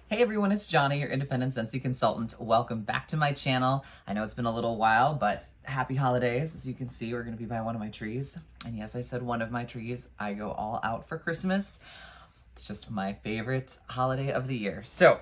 Hey everyone, it's Johnny, your independent Scentsy consultant. Welcome back to my channel. I know it's been a little while, but happy holidays. As you can see, we're gonna be by one of my trees. And yes, I said one of my trees. I go all out for Christmas. It's just my favorite holiday of the year. So,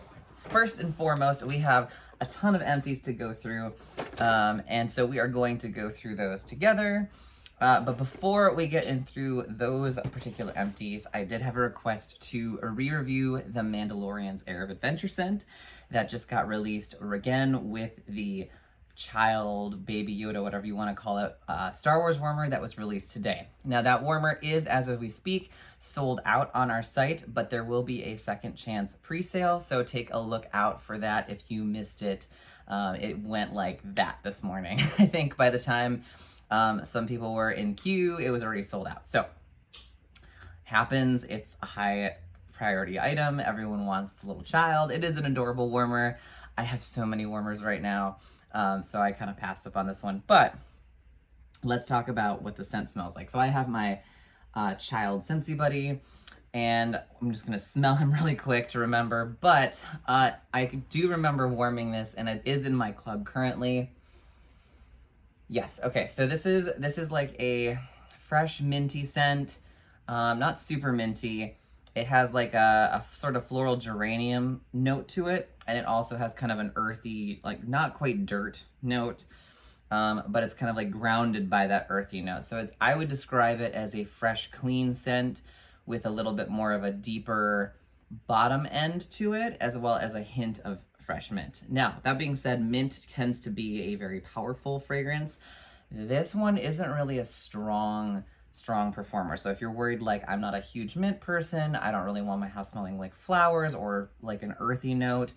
first and foremost, we have a ton of empties to go through. And so we are going to go through those together. But before we get in through those particular empties, I did have a request to re-review the Mandalorian's Air of Adventure scent that just got released again with the child, baby Yoda, whatever you want to call it, Star Wars warmer that was released today. Now that warmer is, as of we speak, sold out on our site, but there will be a second chance pre-sale, so take a look out for that if you missed it. It went like that this morning. I think by the time some people were in queue, it was already sold out. So, happens, it's a high priority item. Everyone wants the little child. It is an adorable warmer. I have so many warmers right now, so I kind of passed up on this one. But let's talk about what the scent smells like. So I have my child Scentsy buddy, and I'm just gonna smell him really quick to remember. But I do remember warming this, and it is in my club currently. Yes, okay, so this is like a fresh minty scent, not super minty. It has like a sort of floral geranium note to it, and it also has kind of an earthy, like not quite dirt note, but it's kind of like grounded by that earthy note. So I would describe it as a fresh, clean scent with a little bit more of a deeper bottom end to it, as well as a hint of fresh mint. Now, that being said, mint tends to be a very powerful fragrance. This one isn't really a strong performer. So if you're worried, like, I'm not a huge mint person, I don't really want my house smelling like flowers or like an earthy note,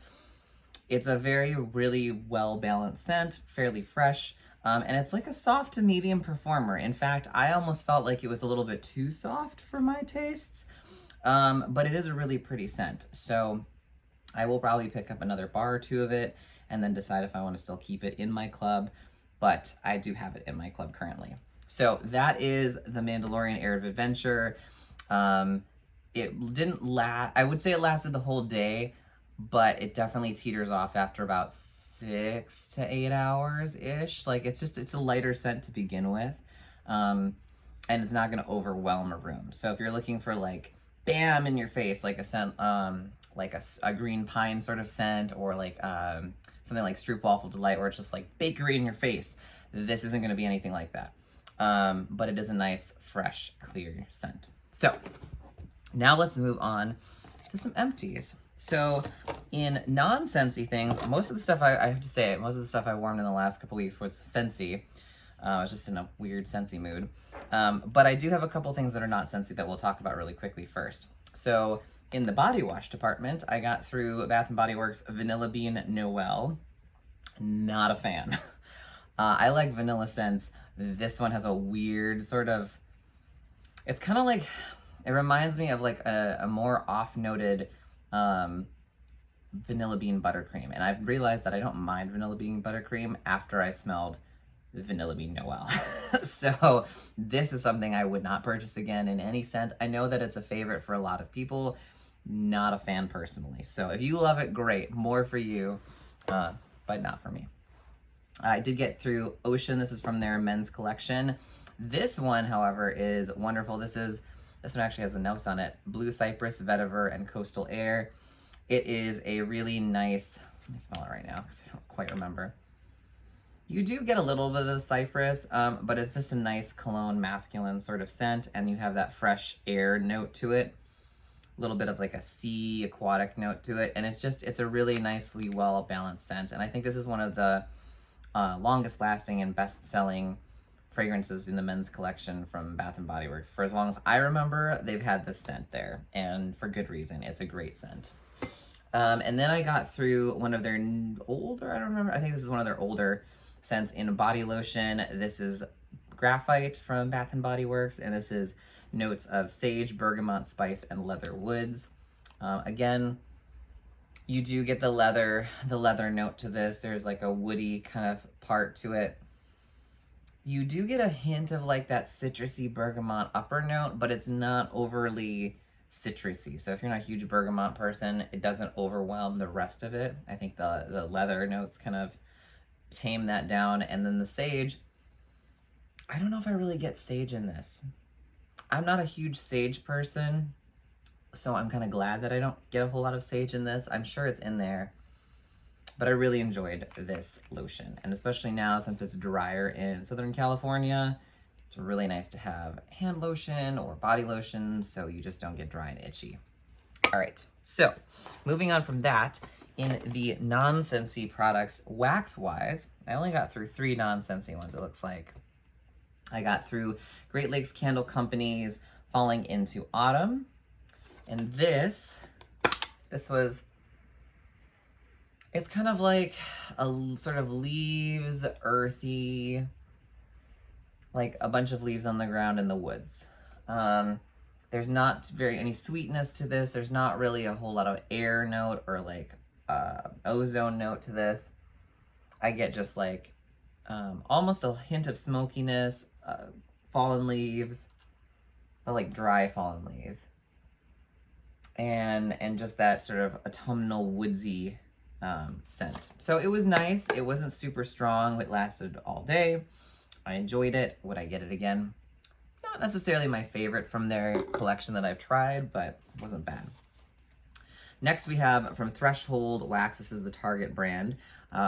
it's a very, really well-balanced scent, fairly fresh, and it's like a soft to medium performer. In fact, I almost felt like it was a little bit too soft for my tastes, but it is a really pretty scent. So I will probably pick up another bar or two of it and then decide if I want to still keep it in my club, but I do have it in my club currently. So that is the Mandalorian Air of Adventure. It didn't last, I would say it lasted the whole day, but it definitely teeters off after about 6 to 8 hours-ish. Like, it's a lighter scent to begin with, and it's not going to overwhelm a room. So if you're looking for like bam in your face, like a scent, like a green pine sort of scent, or like something like Stroopwafel Delight, where it's just like bakery in your face, this isn't going to be anything like that. But it is a nice, fresh, clear scent. So now let's move on to some empties. So in non-Scentsy things, most of the stuff I have to say, most of the stuff I warmed in the last couple weeks was Scentsy. I was just in a weird Scentsy mood. But I do have a couple things that are not Scentsy that we'll talk about really quickly first. So in the body wash department, I got through Bath & Body Works Vanilla Bean Noel. Not a fan. I like vanilla scents. This one has a weird sort of, it's kind of like, it reminds me of like a more off-noted vanilla bean buttercream. And I've realized that I don't mind vanilla bean buttercream after I smelled Vanilla Bean Noel. So this is something I would not purchase again in any scent. I know that it's a favorite for a lot of people, not a fan personally. So if you love it, great, more for you, but not for me. I did get through Ocean. This is from their men's collection. This one, however, is wonderful. This one actually has a note on it: Blue Cypress, Vetiver, and Coastal Air. It is a really nice, let me smell it right now because I don't quite remember. You do get a little bit of cypress, but it's just a nice cologne, masculine sort of scent, and you have that fresh air note to it. A little bit of like a sea aquatic note to it, and it's a really nicely well-balanced scent. And I think this is one of the longest lasting and best-selling fragrances in the men's collection from Bath & Body Works. For as long as I remember, they've had this scent there, and for good reason. It's a great scent. And then I got through one of their older, I don't remember, I think this is one of their older scents in body lotion. This is Graphite from Bath & Body Works, and this is notes of sage, bergamot, spice, and leather woods. Again, you do get the leather note to this. There's like a woody kind of part to it. You do get a hint of like that citrusy bergamot upper note, but it's not overly citrusy. So if you're not a huge bergamot person, it doesn't overwhelm the rest of it. I think the leather notes kind of tame that down. And then the sage, I don't know if I really get sage in this. I'm not a huge sage person, so I'm kind of glad that I don't get a whole lot of sage in this. I'm sure it's in there, but I really enjoyed this lotion. And especially now, since it's drier in Southern California, it's really nice to have hand lotion or body lotion so you just don't get dry and itchy. All right, so moving on from that, in the non-Scentsy products, wax-wise, I only got through 3 non-Scentsy ones, it looks like. I got through Great Lakes Candle Company's Falling into Autumn. And this was, it's kind of like a sort of leaves, earthy, like a bunch of leaves on the ground in the woods. There's not any sweetness to this. There's not really a whole lot of air note or like ozone note to this. I get just like almost a hint of smokiness, fallen leaves, but like dry fallen leaves. And just that sort of autumnal woodsy scent. So it was nice. It wasn't super strong. It lasted all day. I enjoyed it. Would I get it again? Not necessarily my favorite from their collection that I've tried, but it wasn't bad. Next we have from Threshold Wax. This is the Target brand.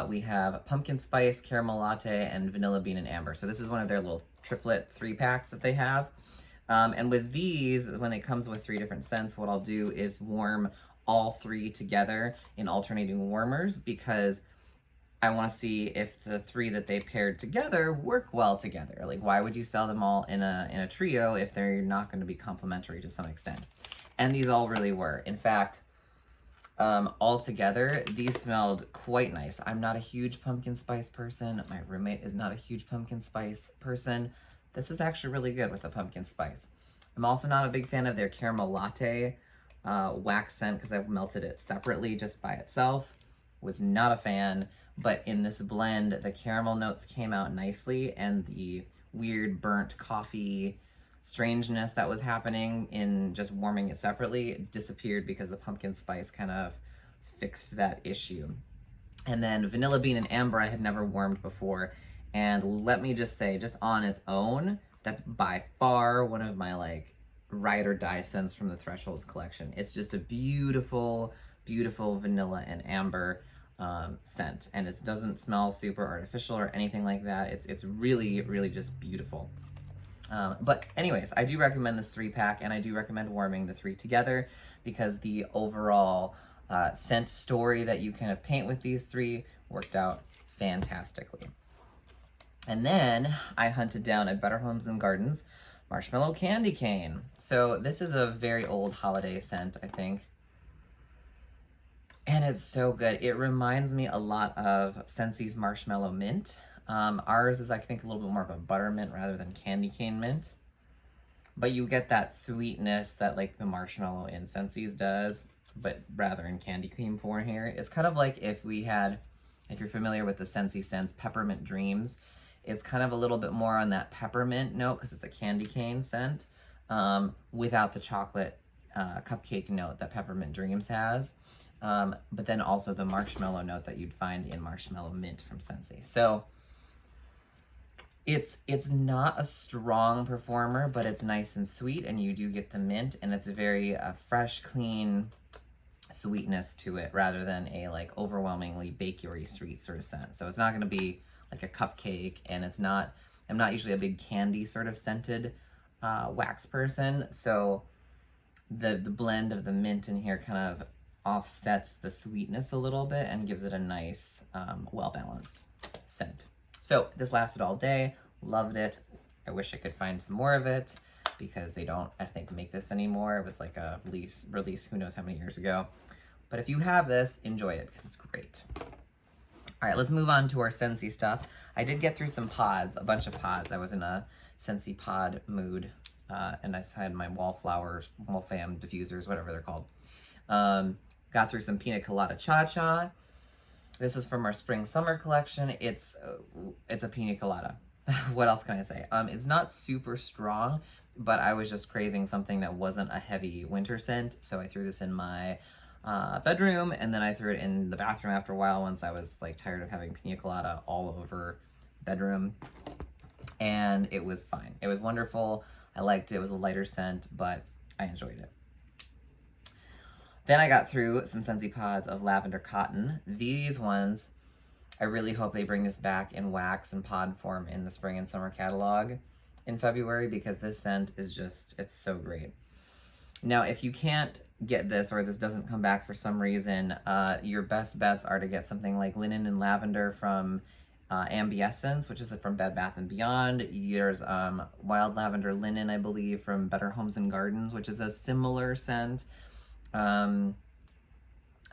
We have pumpkin spice, caramel latte, and vanilla bean and amber. So this is one of their little triplet 3-packs that they have. And with these, when it comes with 3 different scents, what I'll do is warm all 3 together in alternating warmers, because I want to see if the 3 that they paired together work well together. Like, why would you sell them all in a trio if they're not going to be complementary to some extent? And these all really were. In fact, all together, these smelled quite nice. I'm not a huge pumpkin spice person. My roommate is not a huge pumpkin spice person. This is actually really good with the pumpkin spice. I'm also not a big fan of their caramel latte wax scent, because I've melted it separately just by itself. Was not a fan, but in this blend, the caramel notes came out nicely, and the weird burnt coffee strangeness that was happening in just warming it separately disappeared because the pumpkin spice kind of fixed that issue. And then vanilla bean and amber I had never warmed before, and let me just say, just on its own, that's by far one of my like ride or die scents from the Thresholds collection. It's just a beautiful, beautiful vanilla and amber scent, and it doesn't smell super artificial or anything like that. It's really, really just beautiful. But anyways, I do recommend this 3-pack, and I do recommend warming the 3 together, because the overall scent story that you kind of paint with these 3 worked out fantastically. And then I hunted down at Better Homes and Gardens Marshmallow Candy Cane. So this is a very old holiday scent, I think. And it's so good. It reminds me a lot of Scentsy's Marshmallow Mint. Ours is, I think, a little bit more of a buttermint rather than candy cane mint. But you get that sweetness that like the marshmallow in Scentsy's does, but rather in candy cane form here. It's kind of like if you're familiar with the Scentsy Scents Peppermint Dreams, it's kind of a little bit more on that peppermint note because it's a candy cane scent, without the chocolate cupcake note that Peppermint Dreams has. But then also the marshmallow note that you'd find in Marshmallow Mint from Scentsy. So it's not a strong performer, but it's nice and sweet, and you do get the mint, and it's a very fresh, clean sweetness to it rather than a like overwhelmingly bakery sweet sort of scent. So it's not going to be like a cupcake, and I'm not usually a big candy sort of scented wax person. So the blend of the mint in here kind of offsets the sweetness a little bit and gives it a nice, well-balanced scent. So this lasted all day, loved it. I wish I could find some more of it because they don't, I think, make this anymore. It was like a release who knows how many years ago. But if you have this, enjoy it because it's great. All right, let's move on to our Scentsy stuff. I did get through some pods, a bunch of pods. I was in a Scentsy pod mood, and I had my wallflowers, wall fan diffusers, whatever they're called. Got through some Pina Colada Cha-Cha. This is from our spring-summer collection. It's a Pina Colada. What else can I say? It's not super strong, but I was just craving something that wasn't a heavy winter scent, so I threw this in my bedroom, and then I threw it in the bathroom after a while once I was like tired of having pina colada all over bedroom, and it was fine. It was wonderful. I liked it. It was a lighter scent, but I enjoyed it. Then I got through some Scentsy pods of Lavender Cotton. These ones, I really hope they bring this back in wax and pod form in the spring and summer catalog in February, because this scent is just, it's so great. Now, if you can't get this, or this doesn't come back for some reason, your best bets are to get something like Linen and Lavender from Ambiessence, which is from Bed Bath & Beyond. There's Wild Lavender Linen, I believe, from Better Homes and Gardens, which is a similar scent. And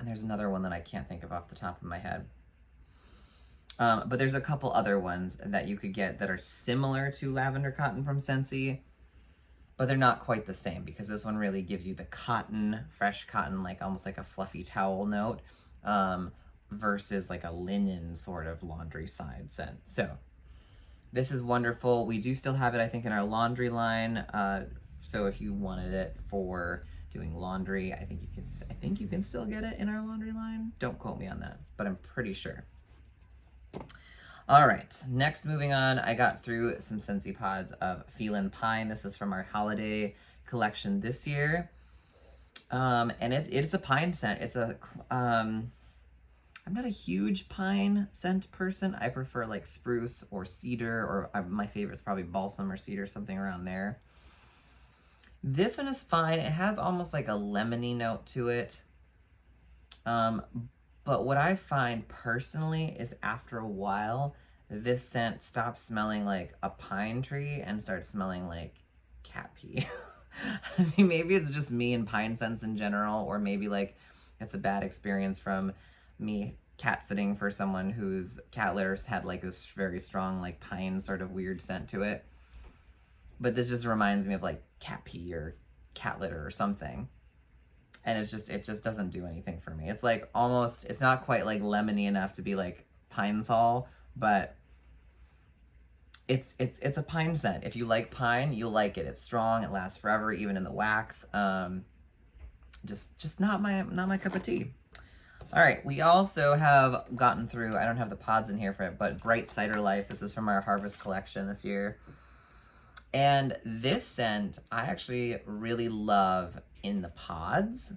there's another one that I can't think of off the top of my head. But there's a couple other ones that you could get that are similar to Lavender Cotton from Scentsy, but they're not quite the same, because this one really gives you the cotton, fresh cotton, like almost like a fluffy towel note, versus like a linen sort of laundry side scent. So this is wonderful. We do still have it, I think, in our laundry line. So if you wanted it for doing laundry, I think you can still get it in our laundry line. Don't quote me on that, but I'm pretty sure. All right, next, moving on, I got through some Scentsy pods of Feline Pine. This was from our holiday collection this year. And it's a pine scent. It's a, I'm not a huge pine scent person. I prefer like spruce or cedar, or my favorite is probably balsam or cedar, something around there. This one is fine. It has almost like a lemony note to it. But what I find personally is after a while, this scent stops smelling like a pine tree and starts smelling like cat pee. I mean, maybe it's just me and pine scents in general, or maybe like it's a bad experience from me cat sitting for someone whose cat litters had like this very strong like pine sort of weird scent to it. But this just reminds me of like cat pee or cat litter or something. And it just doesn't do anything for me. It's like almost, it's not quite like lemony enough to be like Pine Sol, but it's a pine scent. If you like pine, you'll like it. It's strong, it lasts forever, even in the wax. Just not my cup of tea. All right, we also have gotten through, I don't have the pods in here for it, but Bright Cider Life. This is from our Harvest collection this year. And this scent, I actually really love in the pods,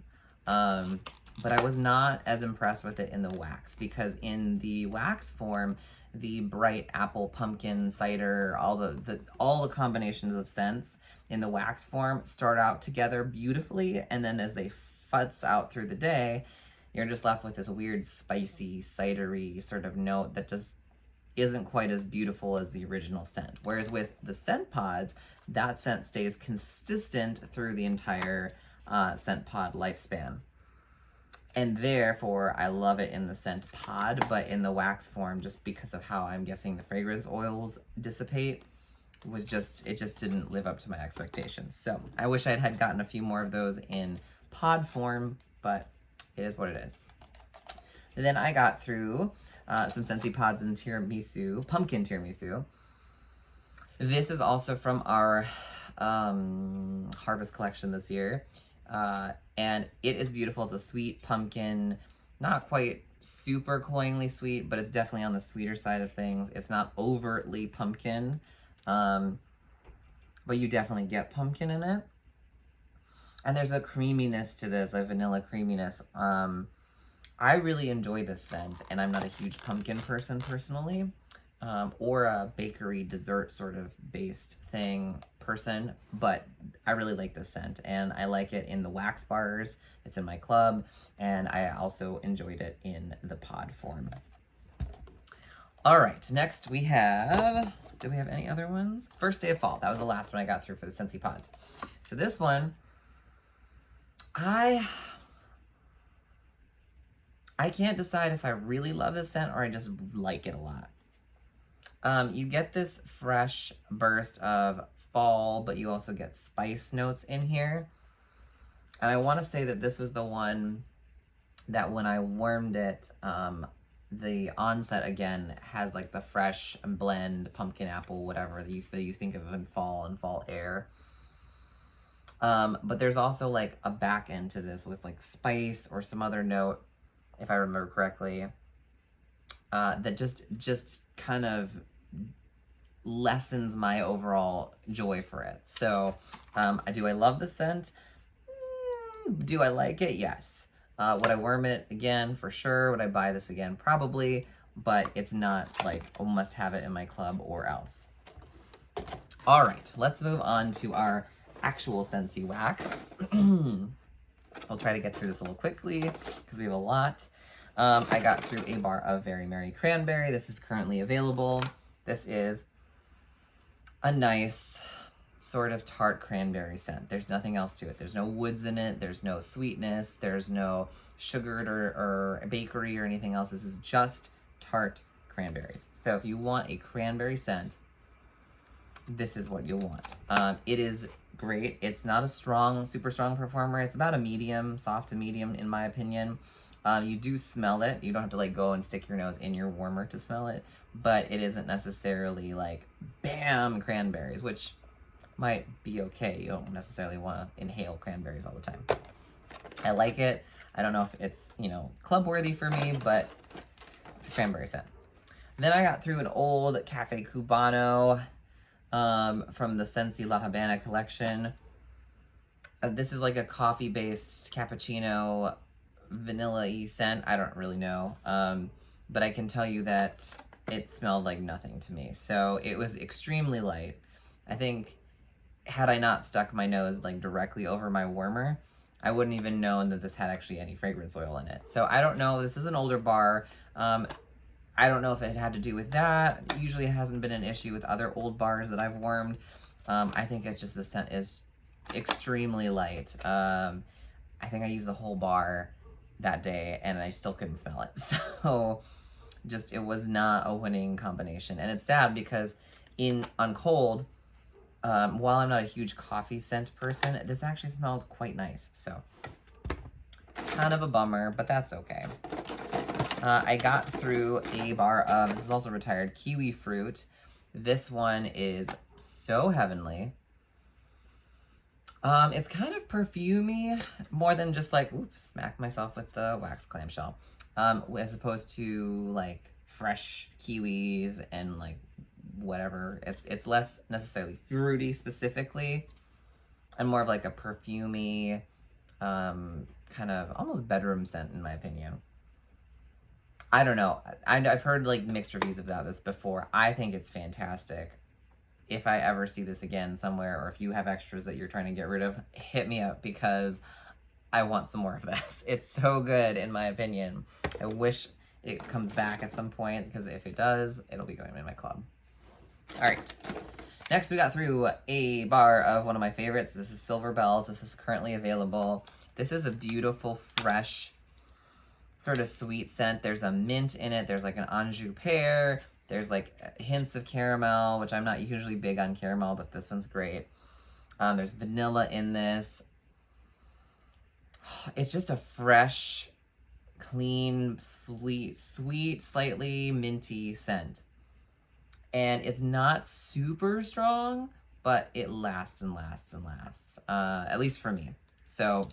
but I was not as impressed with it in the wax, because in the wax form, the bright apple, pumpkin, cider, all the combinations of scents in the wax form start out together beautifully, and then as they futz out through the day, you're just left with this weird spicy, cidery sort of note that just isn't quite as beautiful as the original scent. Whereas with the scent pods, that scent stays consistent through the entire scent pod lifespan. And therefore, I love it in the scent pod, but in the wax form, just because of how I'm guessing the fragrance oils dissipate, it just didn't live up to my expectations. So I wish I had gotten a few more of those in pod form, but it is what it is. And then I got through some Scentsy pods in tiramisu, pumpkin tiramisu. This is also from our Harvest collection this year. And it is beautiful. It's a sweet pumpkin, not quite super cloyingly sweet, but it's definitely on the sweeter side of things. It's not overtly pumpkin, but you definitely get pumpkin in it. And there's a creaminess to this, a vanilla creaminess. I really enjoy this scent, and I'm not a huge pumpkin person personally, or a bakery dessert sort of based person, but I really like this scent, and I like it in the wax bars. It's in my club, and I also enjoyed it in the pod form. All right, next we have, do we have any other ones? First Day of Fall. That was the last one I got through for the Scentsy pods. So this one, I can't decide if I really love this scent or I just like it a lot. You get this fresh burst of fall, but you also get spice notes in here. And I want to say that this was the one that when I warmed it, the onset again has like the fresh blend, pumpkin apple, whatever that you think of in fall and fall air. But there's also like a back end to this with like spice or some other note, if I remember correctly, that just kind of lessens my overall joy for it. So do I love the scent? Do I like it? Yes. Would I worm it again? For sure. Would I buy this again? Probably. But it's not like a must have it in my club or else. All right, let's move on to our actual Scentsy Wax. I'll try to get through this a little quickly because we have a lot. I got through a bar of Very Merry Cranberry. This is currently available. This is a nice sort of tart cranberry scent. There's nothing else to it. There's no woods in it. There's no sweetness. There's no sugared or bakery or anything else. This is just tart cranberries. So if you want a cranberry scent, this is what you'll want. It is great. It's not a strong, super strong performer. It's about a medium, soft to medium in my opinion. You do smell it. You don't have to like go and stick your nose in your warmer to smell it, but it isn't necessarily like bam cranberries, which might be okay. You don't necessarily want to inhale cranberries all the time. I like it. I don't know if it's, club worthy for me, but it's a cranberry scent. Then I got through an old Cafe Cubano from the Scentsy La Habana collection. This is like a coffee-based cappuccino vanilla-y scent. I don't really know, but I can tell you that it smelled like nothing to me. So it was extremely light. I think had I not stuck my nose like directly over my warmer, I wouldn't even known that this had actually any fragrance oil in it. So I don't know. This is an older bar. I don't know if it had to do with that. Usually it hasn't been an issue with other old bars that I've warmed. I think it's just the scent is extremely light. I think I used the whole bar that day and I still couldn't smell it. So just, it was not a winning combination. And it's sad because on cold, while I'm not a huge coffee scent person, this actually smelled quite nice. So kind of a bummer, but that's okay. I got through a bar of, this is also retired, kiwi fruit. This one is so heavenly. It's kind of perfumey, more than just like, oops, smack myself with the wax clamshell. As opposed to like fresh kiwis and like whatever. It's less necessarily fruity specifically, and more of like a perfumey, kind of almost bedroom scent in my opinion. I don't know. I've heard like mixed reviews about this before. I think it's fantastic. If I ever see this again somewhere, or if you have extras that you're trying to get rid of, hit me up because I want some more of this. It's so good in my opinion. I wish it comes back at some point because if it does, it'll be going in my club. All right. Next, we got through a bar of one of my favorites. This is Silver Bells. This is currently available. This is a beautiful, fresh, sort of sweet scent. There's a mint in it. There's like an Anjou pear. There's like hints of caramel, which I'm not usually big on caramel, but this one's great. There's vanilla in this. It's just a fresh, clean, sweet, slightly minty scent. And it's not super strong, but it lasts and lasts and lasts, at least for me. So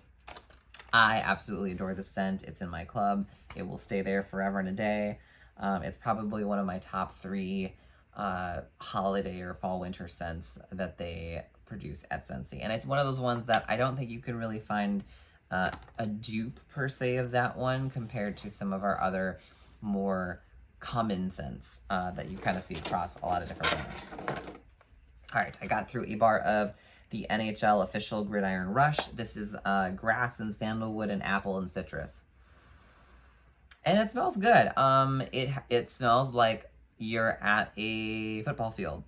I absolutely adore the scent. It's in my club. It will stay there forever and a day. It's probably one of my top 3 holiday or fall winter scents that they produce at Scentsy. And it's one of those ones that I don't think you can really find a dupe per se of that one compared to some of our other more common scents that you kind of see across a lot of different brands. All right, I got through a bar of the NHL official Gridiron Rush. This is grass and sandalwood and apple and citrus. And it smells good. It smells like you're at a football field.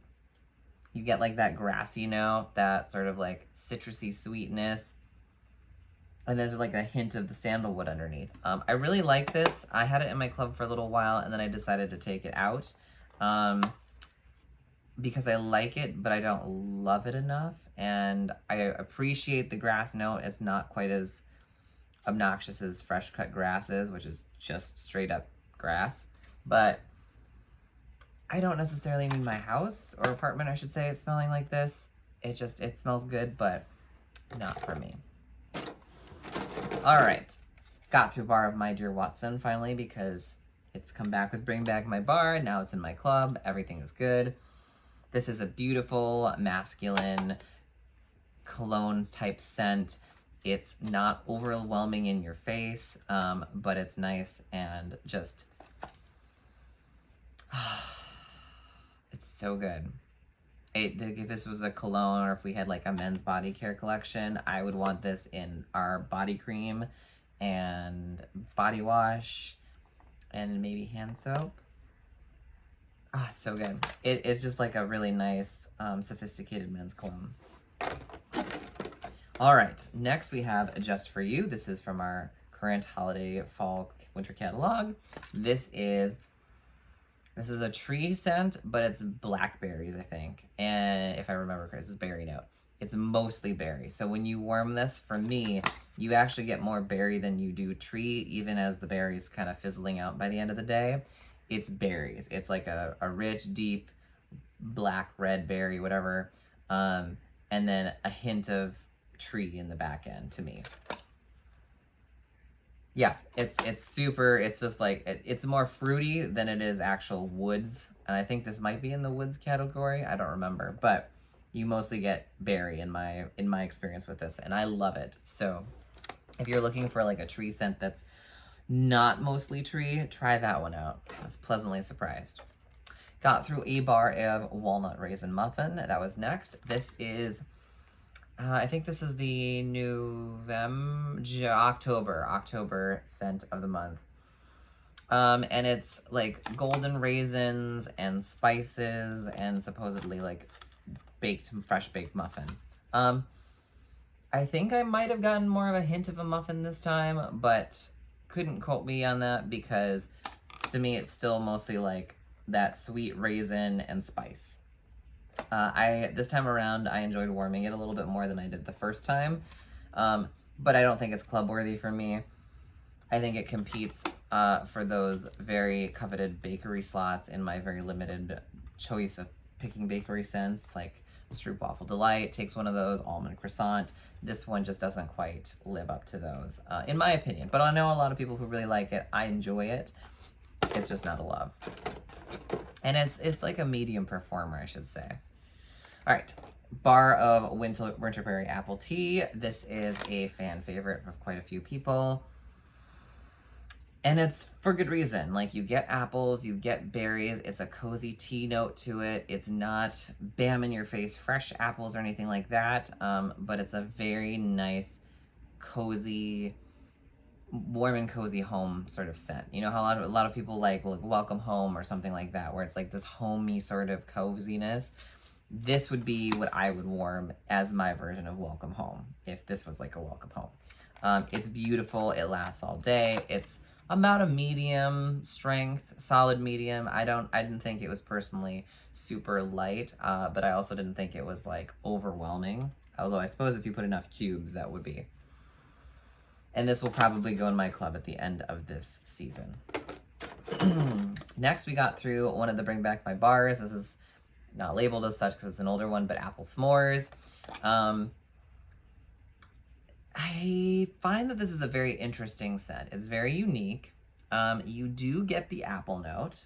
You get like that grassy note, that sort of like citrusy sweetness. And there's like a hint of the sandalwood underneath. I really like this. I had it in my club for a little while and then I decided to take it out. Because I like it, but I don't love it enough. And I appreciate the grass note. It's not quite as obnoxious as fresh cut grass is, which is just straight up grass. But I don't necessarily need my house or apartment, I should say, smelling like this. It smells good, but not for me. All right. Got through Bar of My Dear Watson finally because it's come back with Bring Back My Bar. Now it's in my club. Everything is good. This is a beautiful, masculine cologne type scent. It's not overwhelming in your face, but it's nice and just, it's so good. If this was a cologne or if we had like a men's body care collection, I would want this in our body cream and body wash and maybe hand soap. Ah, so good. It's just like a really nice, sophisticated men's cologne. All right, next we have Just For You. This is from our current holiday fall winter catalog. This is a tree scent, but it's blackberries, I think. And if I remember correctly, this is berry note. It's mostly berry. So when you warm this, for me, you actually get more berry than you do tree, even as the berries kind of fizzling out by the end of the day. It's berries. It's like a rich, deep, black, red berry, whatever. And then a hint of tree in the back end to me. Yeah, it's super, it's just like, it's more fruity than it is actual woods. And I think this might be in the woods category. I don't remember, but you mostly get berry in my experience with this, and I love it. So if you're looking for like a tree scent that's not mostly tree, try that one out. I was pleasantly surprised. Got through a bar of Walnut Raisin Muffin. That was next. This is, I think this is the October scent of the month. And it's like golden raisins and spices and supposedly like fresh baked muffin. I think I might have gotten more of a hint of a muffin this time, but couldn't quote me on that because to me it's still mostly like that sweet raisin and spice. This time around I enjoyed warming it a little bit more than I did the first time, but I don't think it's club worthy for me. I think it competes for those very coveted bakery slots in my very limited choice of picking bakery scents, like Stroopwafel Delight takes one of those, Almond Croissant. This one just doesn't quite live up to those, in my opinion. But I know a lot of people who really like it. I enjoy it. It's just not a love. And it's like a medium performer, I should say. All right, bar of Winterberry Apple Tea. This is a fan favorite of quite a few people. And it's for good reason. Like, you get apples, you get berries. It's a cozy tea note to it. It's not bam in your face fresh apples or anything like that. But it's a very nice, cozy, warm and cozy home sort of scent. You know how a lot of people like Welcome Home or something like that, where it's like this homey sort of coziness. This would be what I would warm as my version of Welcome Home if this was like a Welcome Home. It's beautiful. It lasts all day. It's about a medium strength, solid medium. I didn't think it was personally super light, but I also didn't think it was like overwhelming. Although I suppose if you put enough cubes, that would be. And this will probably go in my club at the end of this season. Next, we got through one of the Bring Back My Bars. This is not labeled as such because it's an older one, but Apple S'mores. I find that this is a very interesting scent. It's very unique. You do get the apple note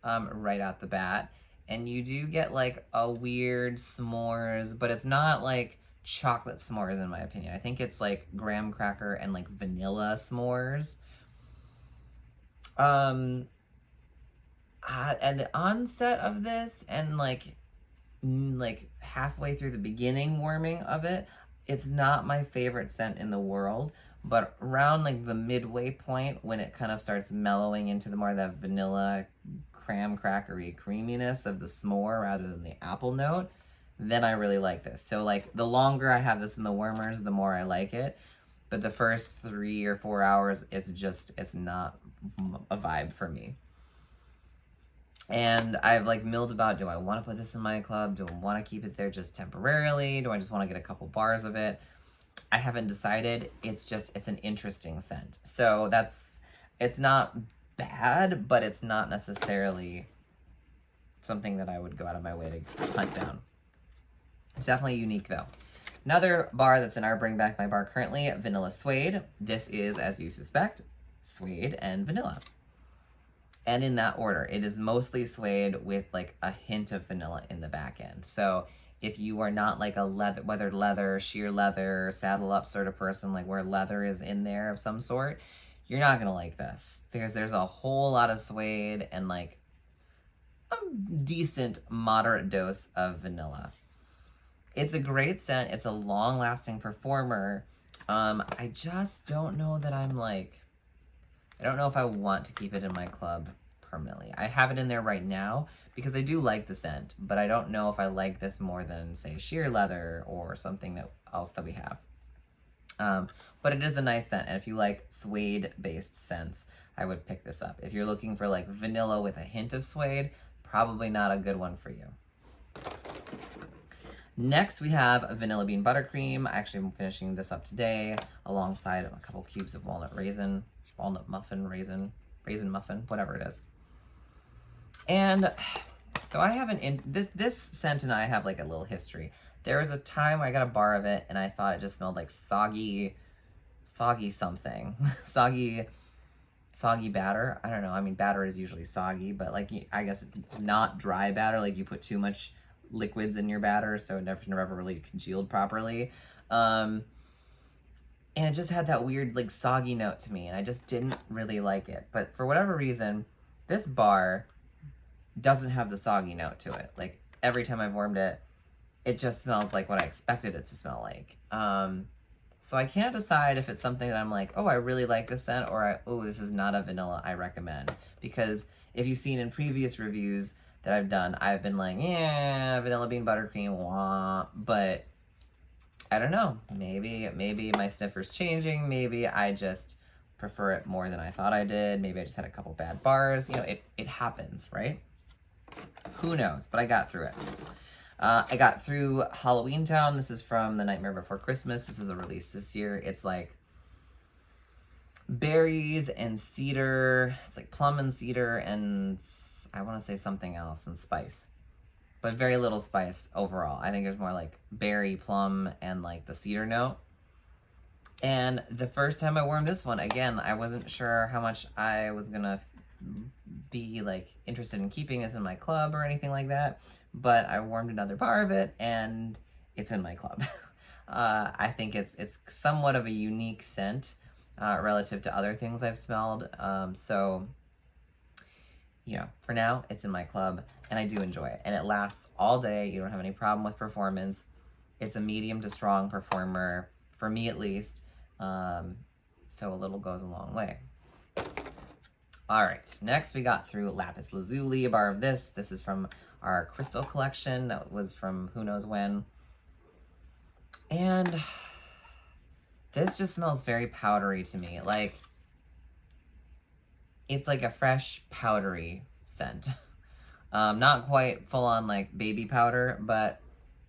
right out the bat, and you do get like a weird s'mores, but it's not like chocolate s'mores in my opinion. I think it's like graham cracker and like vanilla s'mores. And the onset of this and like halfway through the beginning warming of it, it's not my favorite scent in the world, but around like the midway point when it kind of starts mellowing into the more of that vanilla graham crackery creaminess of the s'more rather than the apple note, then I really like this. So like the longer I have this in the warmers, the more I like it. But the first 3 or 4 hours, it's not a vibe for me. And I've like milled about, do I want to put this in my club? Do I want to keep it there just temporarily? Do I just want to get a couple bars of it? I haven't decided. It's an interesting scent. So it's not bad, but it's not necessarily something that I would go out of my way to hunt down. It's definitely unique though. Another bar that's in our Bring Back My Bar currently, Vanilla Suede. This is, as you suspect, suede and vanilla. And in that order, it is mostly suede with like a hint of vanilla in the back end. So if you are not like a leather, weathered leather, sheer leather, saddle up sort of person, like where leather is in there of some sort, you're not gonna like this. There's a whole lot of suede and like a decent moderate dose of vanilla. It's a great scent. It's a long-lasting performer. I just don't know that I'm like, I don't know if I want to keep it in my club permanently. I have it in there right now because I do like the scent, but I don't know if I like this more than, say, sheer leather or something else that we have. But it is a nice scent, and if you like suede-based scents, I would pick this up. If you're looking for like vanilla with a hint of suede, probably not a good one for you. Next, we have Vanilla Bean Buttercream. Actually, I'm finishing this up today alongside a couple cubes of walnut muffin, raisin muffin, whatever it is. And so I have this scent and I have like a little history. There was a time I got a bar of it and I thought it just smelled like soggy something. soggy batter. I don't know. I mean, batter is usually soggy, but like, I guess not dry batter. Like you put too much liquids in your batter, so it never really congealed properly. And it just had that weird like soggy note to me, and I just didn't really like it. But for whatever reason, this bar doesn't have the soggy note to it. Like every time I've warmed it, it just smells like what I expected it to smell like. So I can't decide if it's something that I'm like, oh, I really like this scent, or oh, this is not a vanilla I recommend. Because if you've seen in previous reviews that I've done, I've been like, yeah, Vanilla Bean Buttercream, wah. But I don't know. Maybe my sniffer's changing. Maybe I just prefer it more than I thought I did. Maybe I just had a couple bad bars. You know, it happens, right? Who knows? But I got through it. I got through Halloween Town. This is from The Nightmare Before Christmas. This is a release this year. It's like berries and cedar. It's like plum and cedar and I want to say something else, and spice. But very little spice overall. I think there's more like berry, plum, and like the cedar note. And the first time I warmed this one, again, I wasn't sure how much I was gonna be like interested in keeping this in my club or anything like that. But I warmed another bar of it, and it's in my club. I think it's somewhat of a unique scent relative to other things I've smelled. So, you know, for now, it's in my club, and I do enjoy it. And it lasts all day. You don't have any problem with performance. It's a medium to strong performer, for me at least. So a little goes a long way. All right, next we got through Lapis Lazuli, a bar of this. This is from our Crystal collection that was from who knows when. And this just smells very powdery to me. Like, it's like a fresh powdery scent. Not quite full on like baby powder, but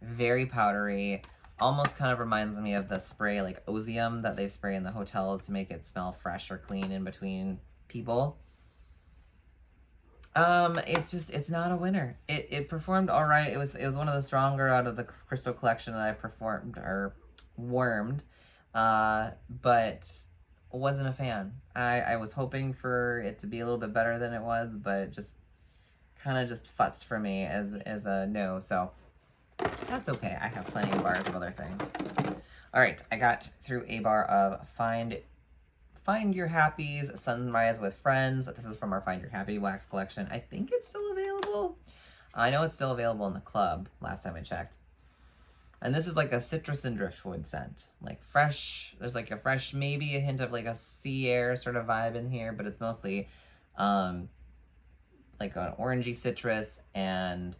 very powdery. Almost kind of reminds me of the spray like Ozium that they spray in the hotels to make it smell fresh or clean in between people. It's not a winner. It performed all right. It was one of the stronger out of the Crystal collection that I performed or wormed, but wasn't a fan. I was hoping for it to be a little bit better than it was, but it just kind of just futzed for me as a no. So that's okay. I have plenty of bars of other things. All right, I got through a bar of Find Your Happy's Sunrise with Friends. This is from our Find Your Happy wax collection. I think it's still available. I know it's still available in the club, last time I checked. And this is like a citrus and driftwood scent. Like fresh, there's like a fresh, maybe a hint of like a sea air sort of vibe in here, but it's mostly like an orangey citrus and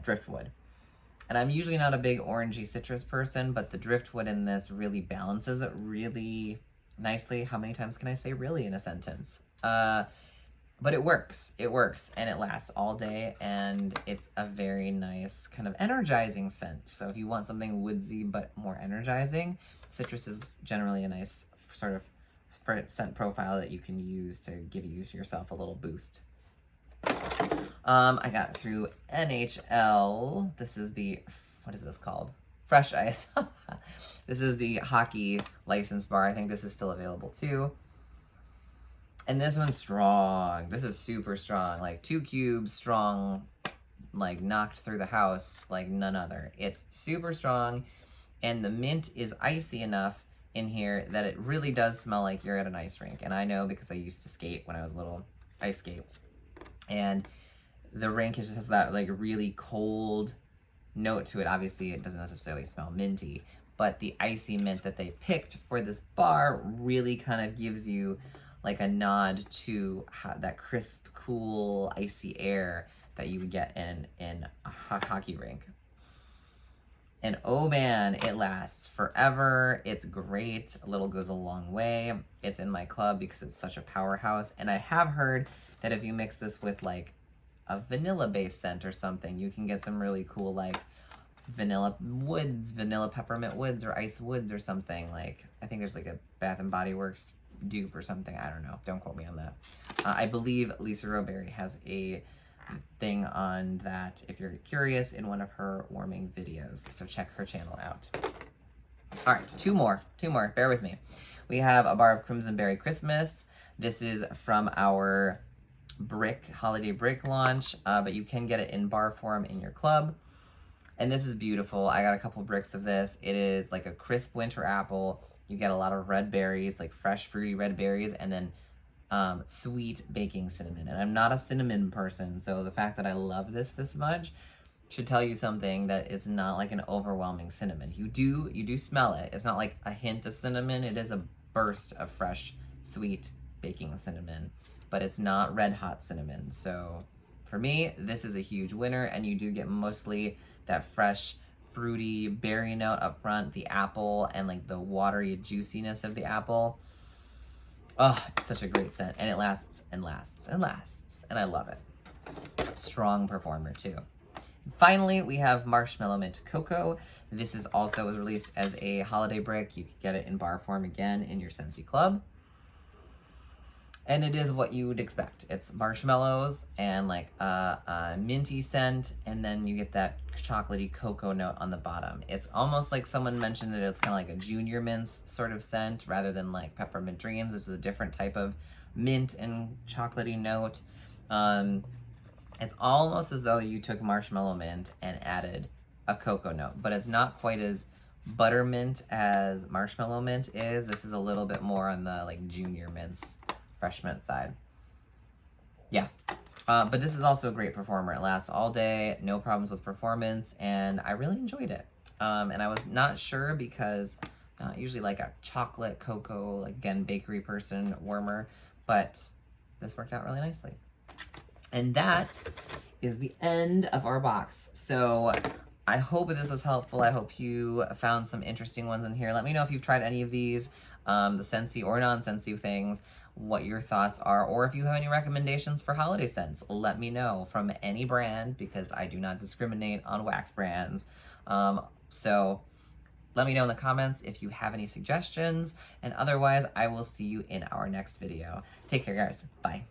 driftwood. And I'm usually not a big orangey citrus person, but the driftwood in this really balances it really nicely. How many times can I say really in a sentence? But it works, and it lasts all day, and it's a very nice kind of energizing scent. So if you want something woodsy but more energizing, citrus is generally a nice sort of scent profile that you can use to give yourself a little boost. I got through NHL. This is what is this called? fresh ice. This is the hockey license bar. I think this is still available too. And this one's strong. This is super strong, like 2 cubes strong, like knocked through the house like none other. It's super strong, and the mint is icy enough in here that it really does smell like you're at an ice rink. And I know because I used to skate when I was little, ice skate. And the rink has that like really cold note to it. Obviously, it doesn't necessarily smell minty, but the icy mint that they picked for this bar really kind of gives you like a nod to that crisp, cool, icy air that you would get in a hockey rink. And oh man, it lasts forever. It's great. A little goes a long way. It's in my club because it's such a powerhouse. And I have heard that if you mix this with like a vanilla-based scent or something, you can get some really cool like vanilla woods, vanilla peppermint woods or ice woods or something. Like, I think there's like a Bath and Body Works dupe or something. I don't know. Don't quote me on that. I believe Lisa Roberry has a thing on that if you're curious in one of her warming videos, so check her channel out. All right, two more, bear with me. We have a bar of Crimson Berry Christmas. This is from our holiday brick launch, but you can get it in bar form in your club, and this is beautiful. I got a couple bricks of this. It is like a crisp winter apple. You get a lot of red berries, like fresh fruity red berries, and then sweet baking cinnamon. And I'm not a cinnamon person, so the fact that I love this much should tell you something, that it's not like an overwhelming cinnamon. You do smell it. It's not like a hint of cinnamon. It is a burst of fresh, sweet baking cinnamon, but it's not red hot cinnamon. So for me, this is a huge winner, and you do get mostly that fresh, fruity berry note up front, the apple, and like the watery juiciness of the apple. Oh, it's such a great scent, and it lasts and lasts and lasts, and I love it. Strong performer too. Finally, we have Marshmallow Mint Cocoa. This is also was released as a holiday brick. You can get it in bar form again in your Scentsy Club. And it is what you would expect. It's marshmallows and like a minty scent, and then you get that chocolatey cocoa note on the bottom. It's almost like someone mentioned it as kind of like a junior mints sort of scent rather than like peppermint dreams. This is a different type of mint and chocolatey note. It's almost as though you took marshmallow mint and added a cocoa note, but it's not quite as buttermint as marshmallow mint is. This is a little bit more on the like junior mints, fresh mint side. Yeah, but this is also a great performer. It lasts all day, no problems with performance, and I really enjoyed it. And I was not sure because I'm not usually like a chocolate cocoa, like again, bakery person warmer, but this worked out really nicely. And that is the end of our box. So I hope this was helpful. I hope you found some interesting ones in here. Let me know if you've tried any of these, the Scentsy or non-Scentsy things, what your thoughts are, or if you have any recommendations for holiday scents. Let me know from any brand, because I do not discriminate on wax brands. So let me know in the comments if you have any suggestions, and otherwise I will see you in our next video. Take care, guys. Bye.